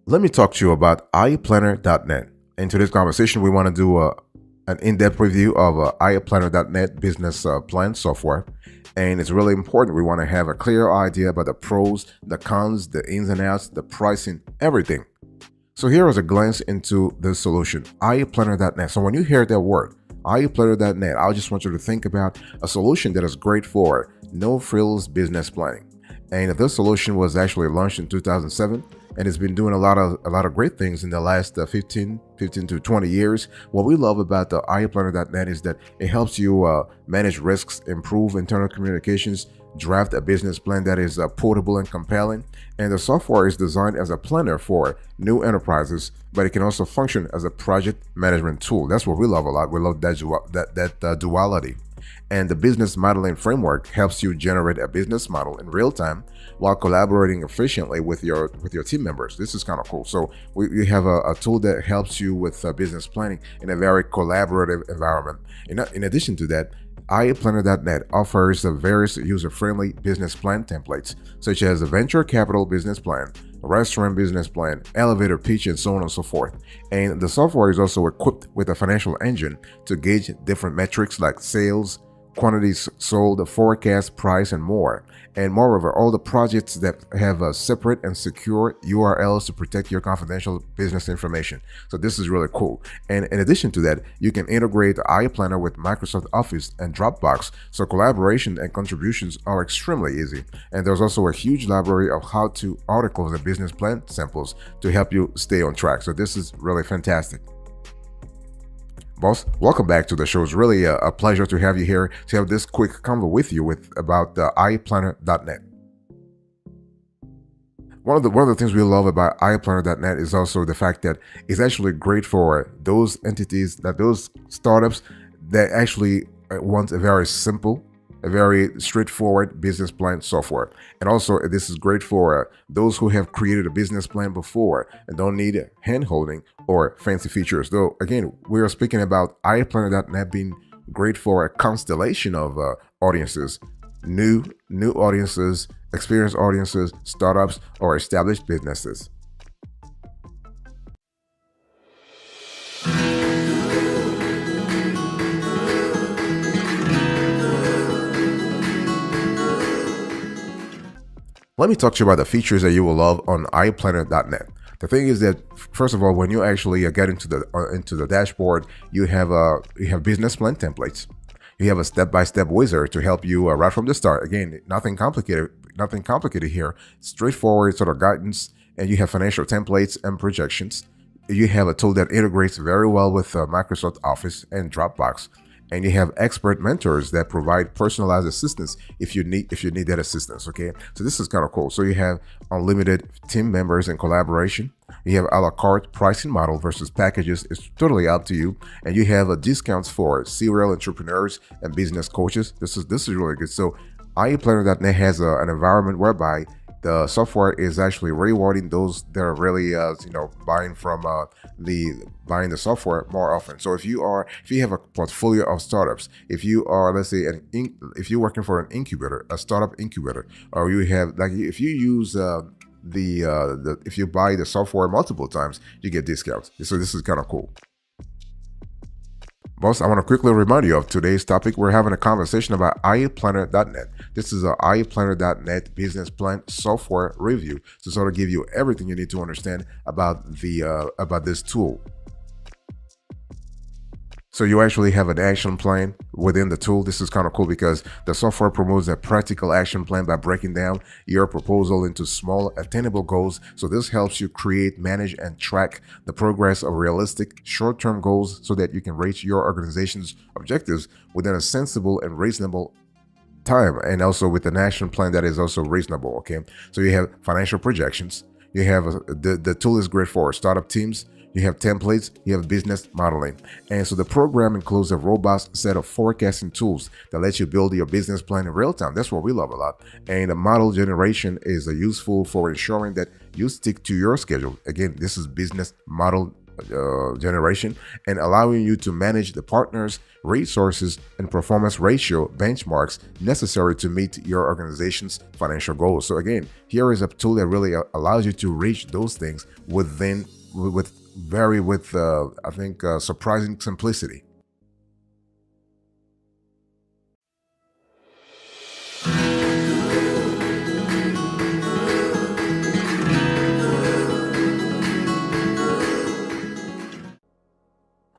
Let me talk to you about iPlanner.net. In today's conversation, we want to do an in-depth review of iPlanner.net business plan software. And it's really important. We want to have a clear idea about the pros, the cons, the ins and outs, the pricing, everything. So here is a glance into the solution, iPlanner.net. So when you hear that word, iPlanner.net, I just want you to think about a solution that is great for no-frills business planning. And this solution was actually launched in 2007, and it's been doing a lot of great things in the last 15 to 20 years. What we love about the iPlanner.net is that it helps you manage risks, improve internal communications, draft a business plan that is portable and compelling. And the software is designed as a planner for new enterprises, but it can also function as a project management tool. That's what we love a lot. We love that duality. And the business modeling framework helps you generate a business model in real time while collaborating efficiently with your team members. This is kind of cool. So we have a tool that helps you with business planning in a very collaborative environment. In addition to that, iPlanner.net offers various user-friendly business plan templates, such as a venture capital business plan, a restaurant business plan, elevator pitch, and so on and so forth. And the software is also equipped with a financial engine to gauge different metrics like sales, quantities sold, forecast, price, and more. And moreover, all the projects that have separate and secure URLs to protect your confidential business information. So this is really cool. And in addition to that, you can integrate iPlanner with Microsoft Office and Dropbox. So collaboration and contributions are extremely easy. And there's also a huge library of how-to articles and business plan samples to help you stay on track. So this is really fantastic. Boss, welcome back to the show. It's really a pleasure to have you here to have this quick convo with you about iPlanner.net. One of the things we love about iPlanner.net is also the fact that it's actually great for those entities, those startups that actually want a very simple, a very straightforward business plan software. And also, this is great for those who have created a business plan before and don't need hand-holding or fancy features. Though, again, we are speaking about iPlanner.net being great for a constellation of audiences, new audiences, experienced audiences, startups, or established businesses. Let me talk to you about the features that you will love on iPlanner.net. The thing is that, first of all, when you actually get into the dashboard, you have business plan templates. You have a step-by-step wizard to help you right from the start. Again, nothing complicated here. Straightforward sort of guidance, and you have financial templates and projections. You have a tool that integrates very well with Microsoft Office and Dropbox. And you have expert mentors that provide personalized assistance if you need that assistance. Okay, so this is kind of cool. So you have unlimited team members and collaboration. You have a la carte pricing model versus packages. It's totally up to you. And you have discounts for serial entrepreneurs and business coaches. This is really good. So iPlanner.net has an environment whereby the software is actually rewarding those that are really buying the software more often. So if you have a portfolio of startups, if you are, let's say, if you're working for an incubator, a startup incubator, or you have, like, if you use if you buy the software multiple times, you get discounts. So this is kind of cool. Boss, I want to quickly remind you of today's topic. We're having a conversation about iPlanner.net. This is an iPlanner.net business plan software review to sort of give you everything you need to understand about about this tool. So you actually have an action plan within the tool. This is kind of cool because the software promotes a practical action plan by breaking down your proposal into small, attainable goals. So this helps you create, manage, and track the progress of realistic short-term goals so that you can reach your organization's objectives within a sensible and reasonable time, and also with an action plan that is also reasonable. Okay, so you have financial projections. You have the tool is great for startup teams. You have templates, you have business modeling. And so the program includes a robust set of forecasting tools that let you build your business plan in real time. That's what we love a lot. And the model generation is useful for ensuring that you stick to your schedule. Again, this is business model generation, and allowing you to manage the partners, resources, and performance ratio benchmarks necessary to meet your organization's financial goals. So again, here is a tool that really allows you to reach those things with I think surprising simplicity.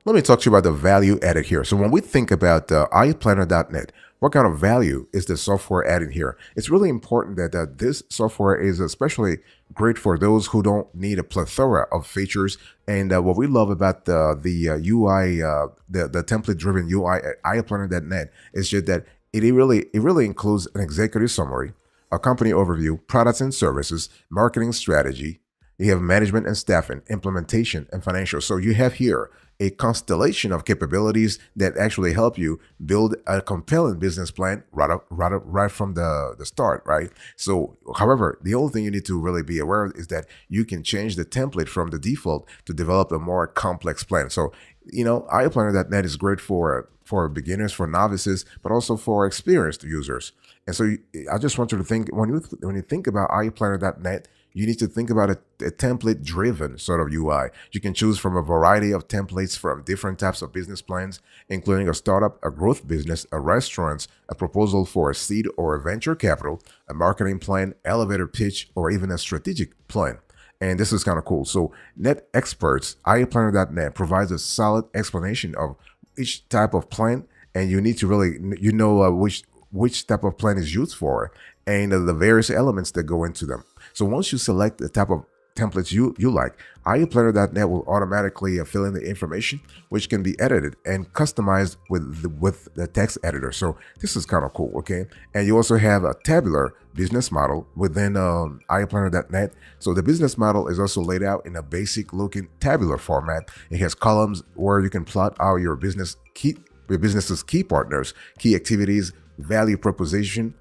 Let me talk to you about the value added here. So when we think about iPlanner.net, what kind of value is the software adding here? It's really important that this software is especially great for those who don't need a plethora of features. And what we love about the UI, the template-driven UI at iPlanner.net is just that it really includes an executive summary, a company overview, products and services, marketing strategy. You have management and staffing, implementation, and financial. So you have here a constellation of capabilities that actually help you build a compelling business plan right from the start, right? So, however, the only thing you need to really be aware of is that you can change the template from the default to develop a more complex plan. So, iPlanner.net is great for beginners, for novices, but also for experienced users. And so I just want you to think when you think about iPlanner.net, you need to think about a template-driven sort of UI. You can choose from a variety of templates from different types of business plans, including a startup, a growth business, a restaurant, a proposal for a seed or a venture capital, a marketing plan, elevator pitch, or even a strategic plan. And this is kind of cool. So Net Experts, iPlanner.net provides a solid explanation of each type of plan, and you need to really which type of plan is used for and the various elements that go into them. So once you select the type of templates you like, iPlanner.net will automatically fill in the information, which can be edited and customized with the text editor. So this is kind of cool, okay? And you also have a tabular business model within iPlanner.net. So the business model is also laid out in a basic looking tabular format. It has columns where you can plot out your business's key partners, key activities, value proposition.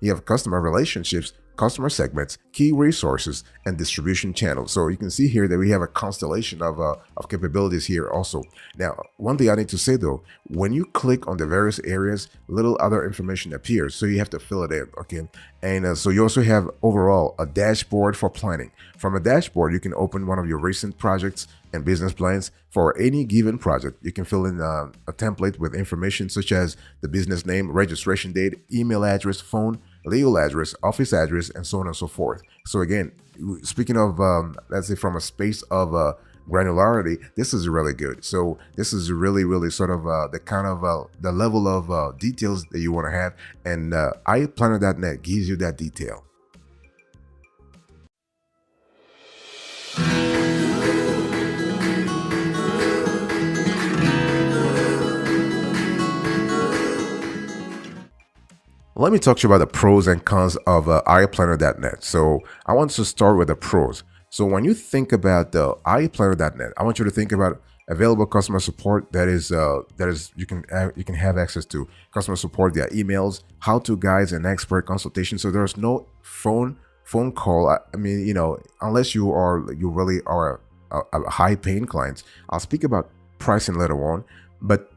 You have customer relationships, customer segments, key resources, and distribution channels. So you can see here that we have a constellation of capabilities here also. Now, one thing I need to say though, when you click on the various areas, little other information appears, so you have to fill it in, okay? And so you also have overall a dashboard for planning. From a dashboard, you can open one of your recent projects and business plans for any given project. You can fill in a template with information such as the business name, registration date, email address, phone, legal address, office address, and so on and so forth. So again, speaking of, let's say from a space of granularity, this is really good. So this is really sort of the kind of the level of details that you want to have, and iPlanner.net gives you that detail. Let me talk to you about the pros and cons of iPlanner.net. So I want to start with the pros. So when you think about the iPlanner.net, I want you to think about available customer support that is you can have access to customer support via emails, how-to guides, and expert consultation. So there's no phone call. I mean, unless you really are a high-paying client. I'll speak about pricing later on, but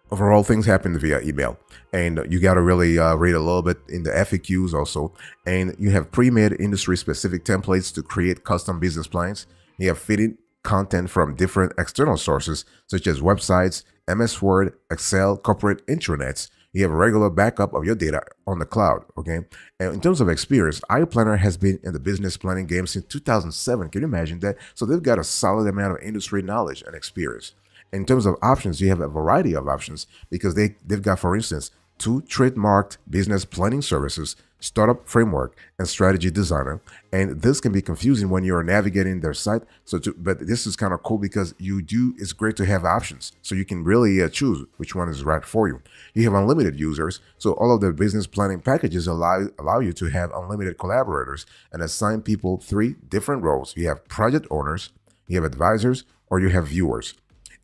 overall, things happen via email, and you got to really read a little bit in the FAQs also. And you have pre-made industry-specific templates to create custom business plans. You have fitted content from different external sources, such as websites, MS Word, Excel, corporate intranets. You have a regular backup of your data on the cloud, okay? And in terms of experience, iPlanner has been in the business planning game since 2007. Can you imagine that? So they've got a solid amount of industry knowledge and experience. In terms of options, you have a variety of options because they've got, for instance, 2 trademarked business planning services, startup framework, and strategy designer. And this can be confusing when you're navigating their site. But this is kind of cool because it's great to have options. So you can really choose which one is right for you. You have unlimited users. So all of the business planning packages allow you to have unlimited collaborators and assign people 3 different roles. You have project owners, you have advisors, or you have viewers.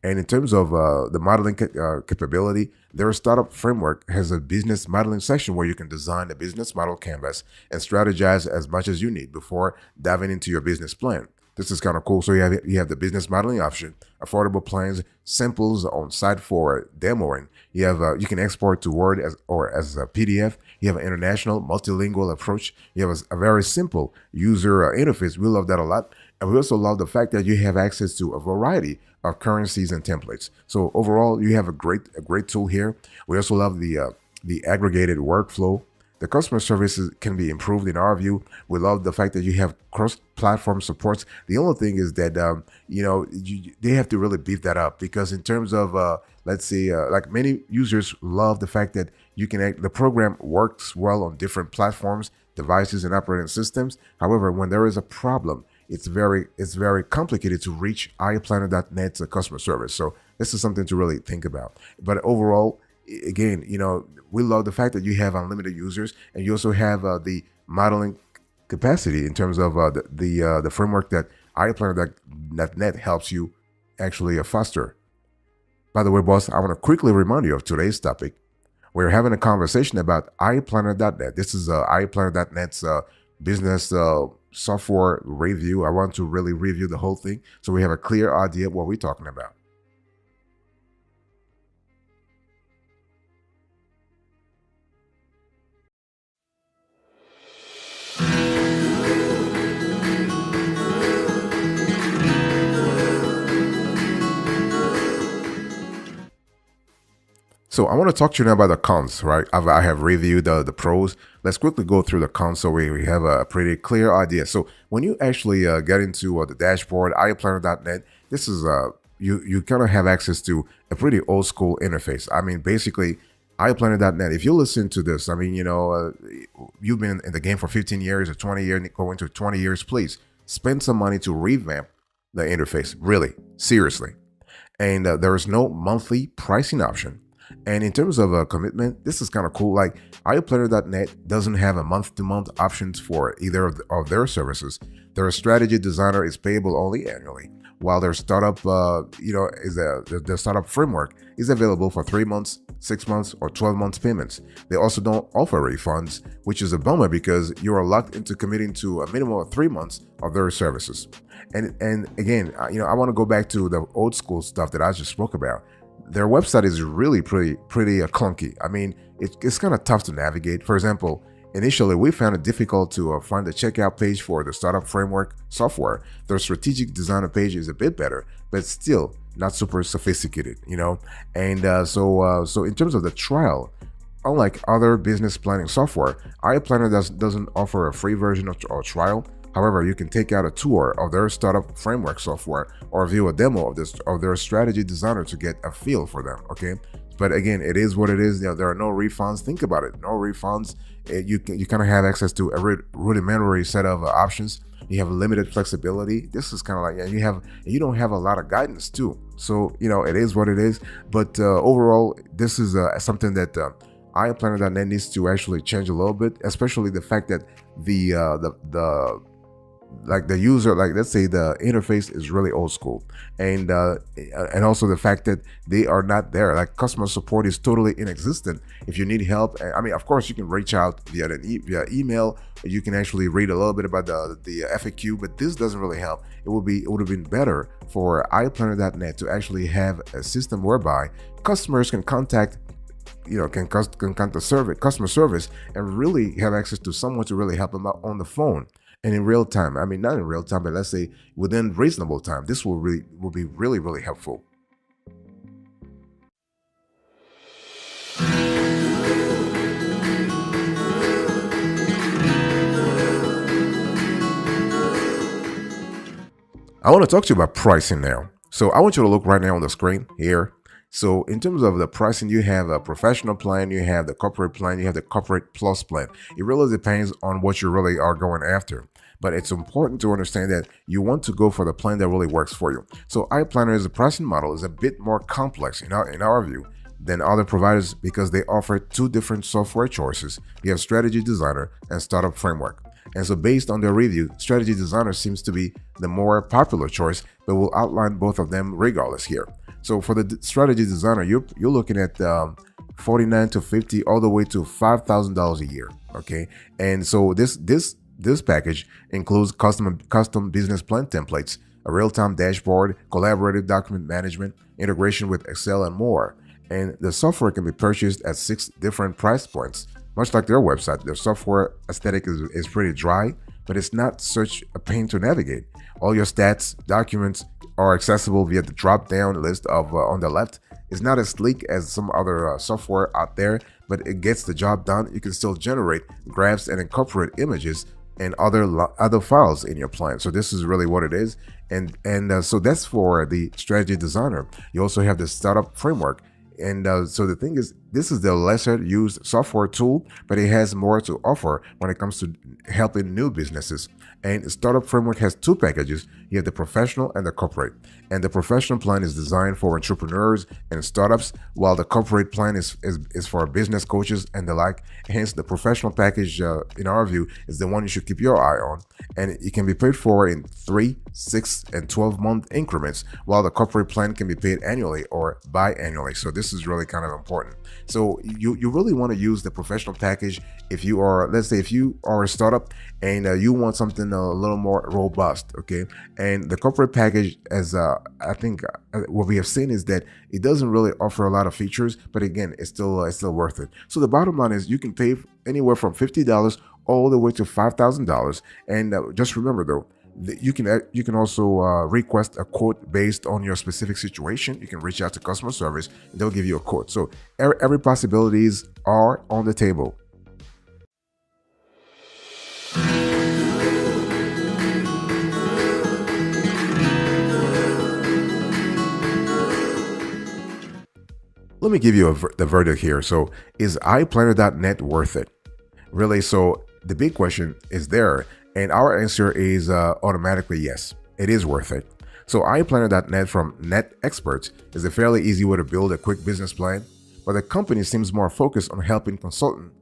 And in terms of the modeling capability, their startup framework has a business modeling section where you can design a business model canvas and strategize as much as you need before diving into your business plan. This is kind of cool. So you have the business modeling option, affordable plans, samples on site for demoing. You can export to Word as a PDF. You have an international multilingual approach. You have a very simple user interface. We love that a lot. And we also love the fact that you have access to a variety of currencies and templates. So overall, you have a great tool here. We also love the aggregated workflow. The customer services can be improved in our view. We love the fact that you have cross-platform supports. The only thing is that they have to really beef that up, because in terms of let's say like many users love the fact that the program works well on different platforms, devices, and operating systems. However, when there is a problem, it's very complicated to reach iPlanner.net's customer service. So this is something to really think about. But overall, again, we love the fact that you have unlimited users, and you also have the modeling capacity in terms of the framework that iPlanner.net helps you actually foster. By the way, boss, I want to quickly remind you of today's topic. We're having a conversation about iPlanner.net. This is iPlanner.net's business software review. I want to really review the whole thing so we have a clear idea of what we're talking about. So I want to talk to you now about the cons, right? I have reviewed the pros. Let's quickly go through the cons so we have a pretty clear idea. So when you actually get into the dashboard, iPlanner.net, this is you kind of have access to a pretty old school interface. I mean, basically, iPlanner.net, if you listen to this, I mean, you've been in the game for 15 years or 20 years, going to 20 years, please spend some money to revamp the interface, really, seriously. And there is no monthly pricing option. And in terms of a commitment, this is kind of cool. Like iPlanner.net doesn't have a month-to-month options for either of their services. Their strategy designer is payable only annually, while their startup, the startup framework is available for 3 months, 6 months, or 12 months payments. They also don't offer refunds, which is a bummer because you are locked into committing to a minimum of 3 months of their services. And again, I want to go back to the old school stuff that I just spoke about. Their website is really pretty clunky. I mean, it's kind of tough to navigate. For example, initially we found it difficult to find the checkout page for the startup framework software. Their strategic designer page is a bit better, but still not super sophisticated, And so in terms of the trial, unlike other business planning software, iPlanner doesn't offer a free version or trial. However, you can take out a tour of their startup framework software or view a demo of their strategy designer to get a feel for them, okay? But again, it is what it is. There are no refunds. Think about it. No refunds. You kind of have access to a rudimentary set of options. You have limited flexibility. This is kind of like, you don't have a lot of guidance too. So, it is what it is. But overall, this is something that iPlanner.net needs to actually change a little bit, especially the fact that the user, let's say the interface is really old school, and also the fact that they are not there. Like customer support is totally inexistent. If you need help, I mean, of course you can reach out via email. You can actually read a little bit about the FAQ, but this doesn't really help. It would have been better for iPlanner.net to actually have a system whereby customers can contact the customer service and really have access to someone to really help them out on the phone. And in real time, I mean, not in real time, but let's say within reasonable time, this will be really, really helpful. I want to talk to you about pricing now. So I want you to look right now on the screen here. So in terms of the pricing, you have a professional plan, you have the corporate plan, you have the corporate plus plan. It really depends on what you really are going after. But it's important to understand that you want to go for the plan that really works for you. So iPlanner's pricing model is a bit more complex in our view than other providers because they offer two different software choices. You have Strategy Designer and Startup Framework. And so based on their review, Strategy Designer seems to be the more popular choice, but we'll outline both of them regardless here. So for the Strategy Designer, you're looking at $49 to $50 all the way to $5,000 a year. Okay, and so this This package includes custom business plan templates, a real-time dashboard, collaborative document management, integration with Excel, and more. And the software can be purchased at 6 different price points. Much like their website, their software aesthetic is pretty dry, but it's not such a pain to navigate. All your stats, documents are accessible via the drop-down list on the left. It's not as sleek as some other software out there, but it gets the job done. You can still generate graphs and incorporate images and other files in your plan. So this is really what it is, and so that's for the strategy designer. You also have the startup framework. And so the thing is, this is the lesser used software tool, but it has more to offer when it comes to helping new businesses. And Startup Framework has 2 packages. You have the professional and the corporate. And the professional plan is designed for entrepreneurs and startups, while the corporate plan is for business coaches and the like. Hence, the professional package, in our view, is the one you should keep your eye on. And it can be paid for in 3, 6, and 12-month increments, while the corporate plan can be paid annually or biannually. So this is really kind of important. So you really want to use the professional package if you are, let's say, if you are a startup and you want something a little more robust, okay? And the corporate package, as I think what we have seen, is that it doesn't really offer a lot of features, but again, it's still worth it. So the bottom line is you can pay anywhere from $50 all the way to $5,000. And just remember though, you can also request a quote based on your specific situation. You can reach out to customer service and they'll give you a quote. So every possibilities are on the table. Let me give you the verdict here. So is iPlanner.net worth it? Really? So the big question is there, and our answer is automatically yes, it is worth it. So iPlanner.net from Net Experts is a fairly easy way to build a quick business plan, but the company seems more focused on helping consultants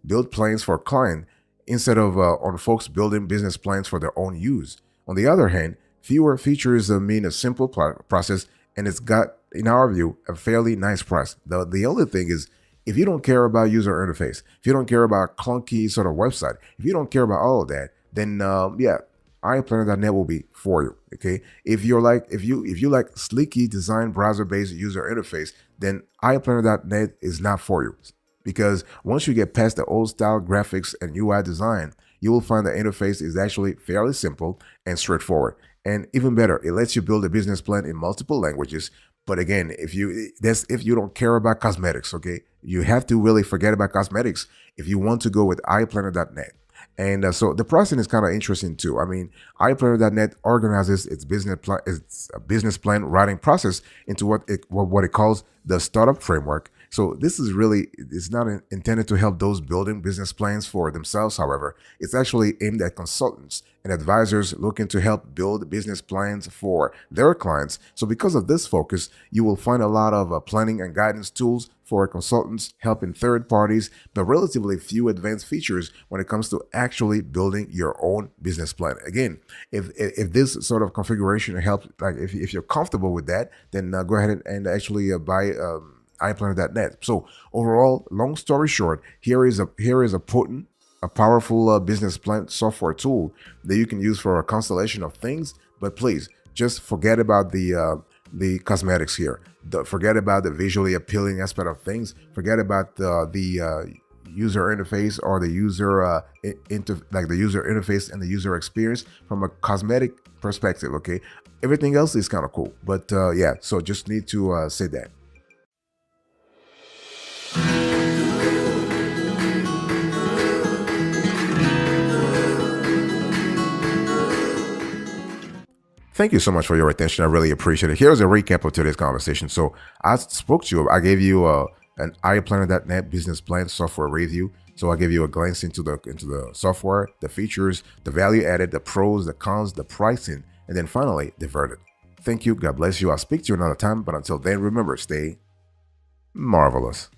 build plans for a client instead of on folks building business plans for their own use. On the other hand, fewer features mean a simple process, and it's got, in our view, a fairly nice price. The only thing is, if you don't care about user interface, if you don't care about clunky sort of website, if you don't care about all of that, then yeah, iPlanner.net will be for you. Okay, if you like sleeky design browser-based user interface, then iPlanner.net is not for you, because once you get past the old style graphics and UI design, you will find the interface is actually fairly simple and straightforward. And even better, it lets you build a business plan in multiple languages. But again, if you don't care about cosmetics, okay, you have to really forget about cosmetics if you want to go with iPlanner.net. And so the pricing is kind of interesting too. I mean, iPlanner.net organizes its business plan writing process into what it calls the startup framework. So this is really, it's not intended to help those building business plans for themselves. However, it's actually aimed at consultants and advisors looking to help build business plans for their clients. So because of this focus, you will find a lot of planning and guidance tools for consultants helping third parties, but relatively few advanced features when it comes to actually building your own business plan. Again, if this sort of configuration helps, like if you're comfortable with that, then go ahead and actually buy iPlanner.net. So overall, long story short, here is a potent, a powerful business plan software tool that you can use for a constellation of things. But please, just forget about the cosmetics here. Forget about the visually appealing aspect of things. Forget about the user interface or the user the user interface and the user experience from a cosmetic perspective. Okay, everything else is kind of cool, but yeah. So just need to say that. Thank you so much for your attention. I really appreciate it. Here's a recap of today's conversation. So I spoke to you. I gave you an iPlanner.net business plan software review. So I gave you a glance into the software, the features, the value added, the pros, the cons, the pricing, and then finally the verdict. Thank you. God bless you. I'll speak to you another time. But until then, remember, stay marvelous.